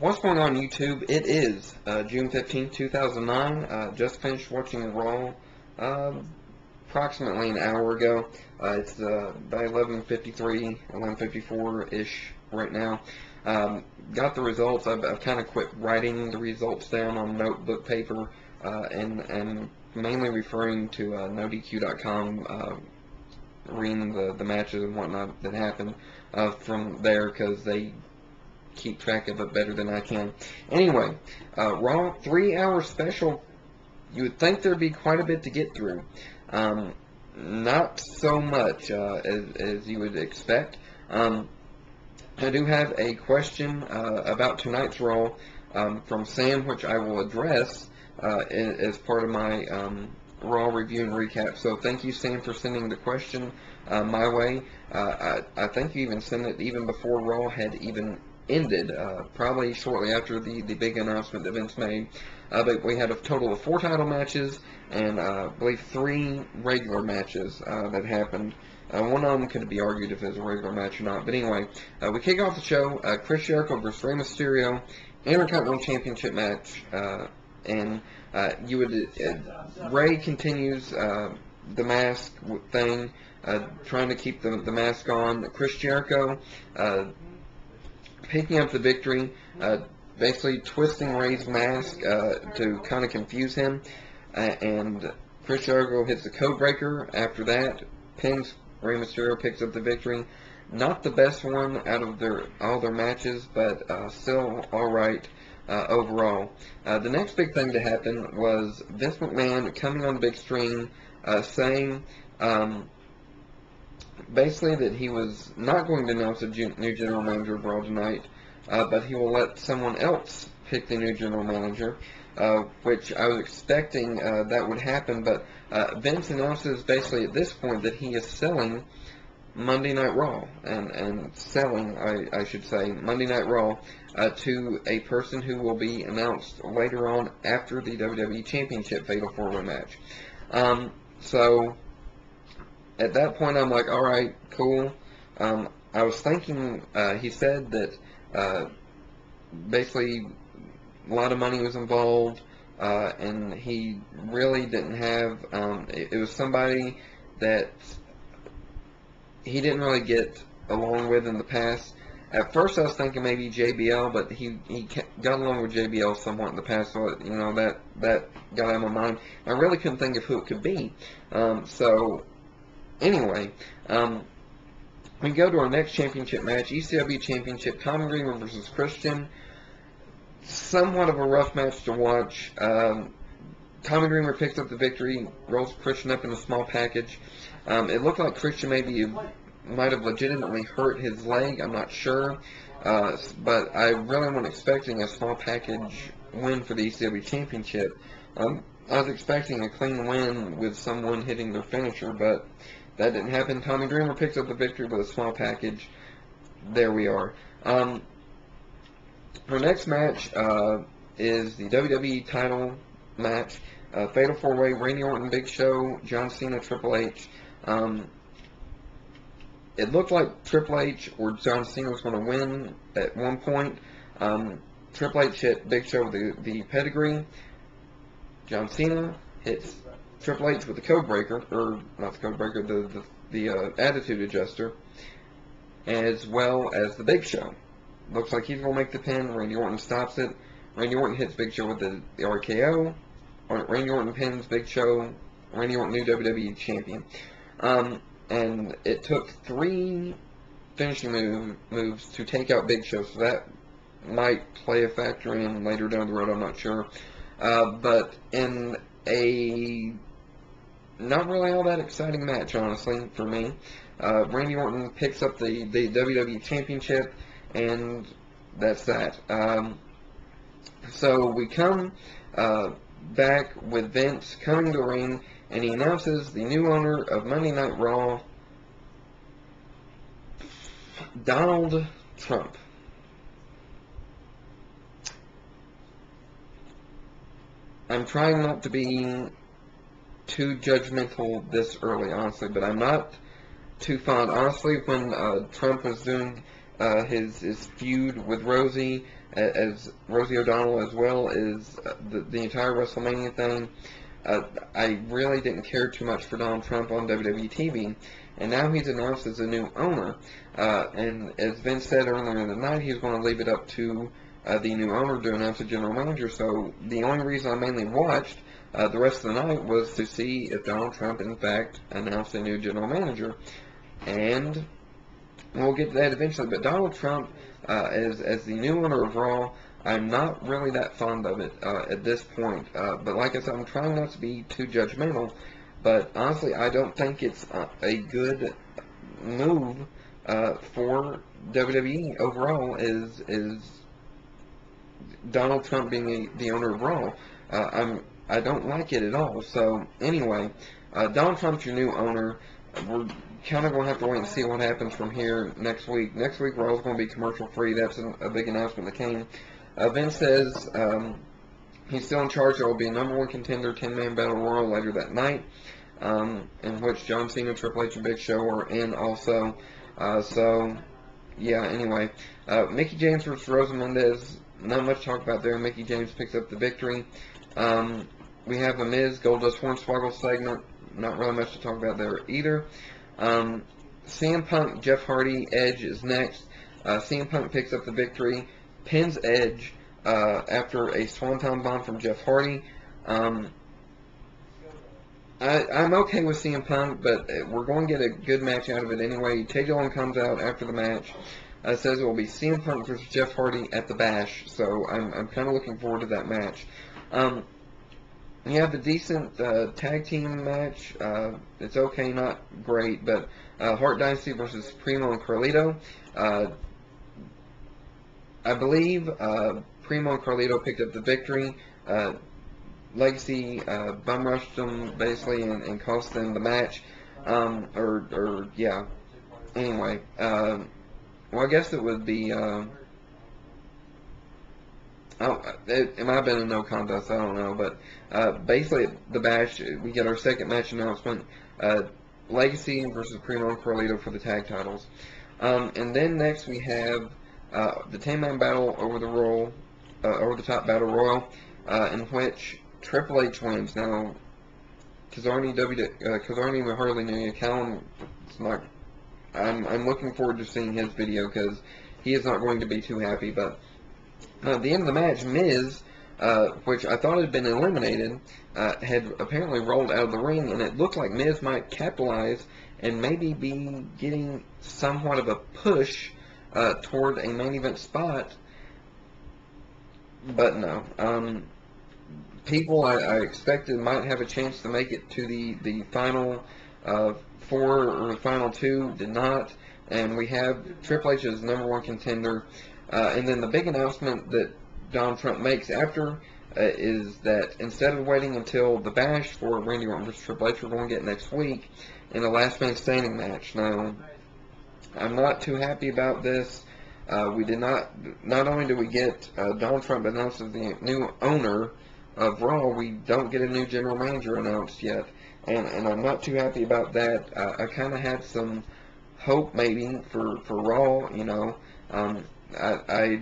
What's going on YouTube? It is June 15th, 2009. Just finished watching Raw approximately an hour ago. It's about 11:53, 11:54-ish right now. Got the results. I've kind of quit writing the results down on notebook paper and mainly referring to NoDQ.com, reading the matches and whatnot that happened from there because they keep track of it better than I can. Anyway, Raw 3-hour special. You would think there'd be quite a bit to get through. Not so much as you would expect. I do have a question about tonight's Raw from Sam, which I will address as part of my Raw review and recap. So thank you, Sam, for sending the question my way. I think you even sent it even before Raw had even ended, probably shortly after the big announcement that Vince made. But we had a total of 4 title matches and I believe 3 regular matches that happened. One of them could be argued if it was a regular match or not. But anyway, we kick off the show. Chris Jericho versus Rey Mysterio, Intercontinental Championship match. And Rey continues the mask thing, trying to keep the mask on. Chris Jericho picking up the victory, basically twisting Rey's mask to kind of confuse him, and Chris Jericho hits the code breaker. After that, pins Rey Mysterio, picks up the victory. Not the best one out of all their matches, but still all right overall. The next big thing to happen was Vince McMahon coming on the big screen, saying basically that he was not going to announce a new general manager of Raw tonight, but he will let someone else pick the new general manager, which I was expecting that would happen, but Vince announces basically at this point that he is selling Monday Night Raw, and selling, I should say, Monday Night Raw to a person who will be announced later on after the WWE Championship Fatal 4-Way match. So at that point, I'm like, all right, cool. I was thinking, he said that basically a lot of money was involved, and he really didn't have, it was somebody that he didn't really get along with in the past. At first, I was thinking maybe JBL, but he got along with JBL somewhat in the past, so you know that got out of my mind. I really couldn't think of who it could be. So anyway, we go to our next championship match, ECW Championship, Tommy Dreamer versus Christian. Somewhat of a rough match to watch. Tommy Dreamer picks up the victory, rolls Christian up in a small package. It looked like Christian maybe might have legitimately hurt his leg, I'm not sure. But I really wasn't expecting a small package win for the ECW Championship. I was expecting a clean win with someone hitting their finisher, but that didn't happen. Tommy Dreamer picks up the victory with a small package. There we are. Our next match is the WWE title match. Fatal 4-Way, Randy Orton, Big Show, John Cena, Triple H. It looked like Triple H or John Cena was going to win at one point. Triple H hit Big Show with the pedigree. John Cena hits Triple H with the code breaker, or not the code breaker, the attitude adjuster, as well as the Big Show. Looks like he's going to make the pin. Randy Orton stops it. Randy Orton hits Big Show with the RKO. Randy Orton pins Big Show. Randy Orton, new WWE champion. And it took 3 finishing moves to take out Big Show, so that might play a factor in later down the road, I'm not sure. But in a not really all that exciting match, honestly, for me, Randy Orton picks up the WWE Championship, and that's that. So we come back with Vince coming to the ring, and he announces the new owner of Monday Night Raw, Donald Trump. I'm trying not to be too judgmental this early, honestly, but I'm not too fond. Honestly, when Trump was doing his feud with Rosie, as Rosie O'Donnell, as well as the entire WrestleMania thing. I really didn't care too much for Donald Trump on WWE TV, and now he's announced as a new owner. And as Vince said earlier in the night, he's going to leave it up to the new owner to announce a general manager. So the only reason I mainly watched the rest of the night was to see if Donald Trump, in fact, announced a new general manager. And we'll get to that eventually. But Donald Trump, as the new owner of Raw, I'm not really that fond of it at this point. But like I said, I'm trying not to be too judgmental. But honestly, I don't think it's a good move for WWE overall. Is Donald Trump being the owner of Raw? I don't like it at all. So anyway, Donald Trump's your new owner. We're kind of going to have to wait and see what happens from here next week. Next week, Raw's going to be commercial free. That's a big announcement that came. Vince says he's still in charge. There will be a #1 contender 10-man battle royal later that night, in which John Cena, Triple H, and Big Show are in also. So, yeah, anyway. Mickie James versus Rosa Mendes. Not much to talk about there. Mickie James picks up the victory. We have a Miz Goldust Hornswoggle segment. Not really much to talk about there either. CM Punk, Jeff Hardy, Edge is next. CM Punk picks up the victory, pins Edge after a Swanton Bomb from Jeff Hardy. I'm okay with CM Punk, but we're going to get a good match out of it anyway. Tay Dillon comes out after the match, says it will be CM Punk versus Jeff Hardy at the Bash, so I'm kind of looking forward to that match. You have a decent tag team match. It's okay, not great, but Hart Dynasty versus Primo and Carlito. I believe Primo and Carlito picked up the victory. Legacy bum rushed them basically and cost them the match. Yeah. Anyway, well, I guess it would be. It might have been a no contest, I don't know, but basically at the Bash, we get our second match announcement, Legacy versus Primo and Carlito for the tag titles. And then next we have the 10-man battle over the top battle royal, in which Triple H wins. Now, Kazarni with Harley New Callum, I'm looking forward to seeing his video because he is not going to be too happy, but at the end of the match, Miz, which I thought had been eliminated, had apparently rolled out of the ring, and it looked like Miz might capitalize and maybe be getting somewhat of a push toward a main event spot. But no. People I expected might have a chance to make it to the final 4 or the final 2 did not, and we have Triple H as #1 contender. And then the big announcement that Donald Trump makes after is that instead of waiting until the Bash for Randy Orton vs. Triple H, we're going to get next week in a last man standing match. Now, I'm not too happy about this. We did not only do we get Donald Trump announced as the new owner of Raw, we don't get a new general manager announced yet. And I'm not too happy about that. I kind of had some hope maybe for Raw, you know. I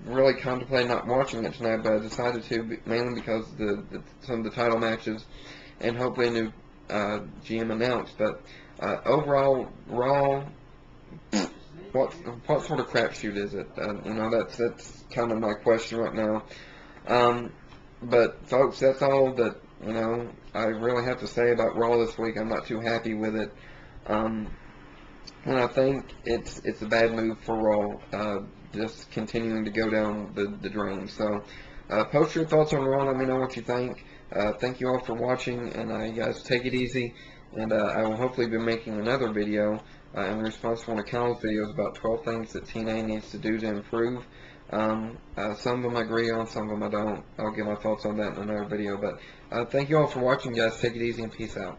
really contemplated not watching it tonight, but I decided to, mainly because some of the title matches, and hopefully a new GM announced. But overall, Raw, what sort of crapshoot is it? You know, that's kind of my question right now. But folks, that's all that I really have to say about Raw this week. I'm not too happy with it. And I think it's a bad move for Raw, just continuing to go down the drain. So, post your thoughts on Raw. Let me know what you think. Thank you all for watching, and you guys take it easy. And I will hopefully be making another video in response to one of Kyle's videos about 12 things that TNA needs to do to improve. Some of them I agree on, some of them I don't. I'll give my thoughts on that in another video. But thank you all for watching, guys. Take it easy and peace out.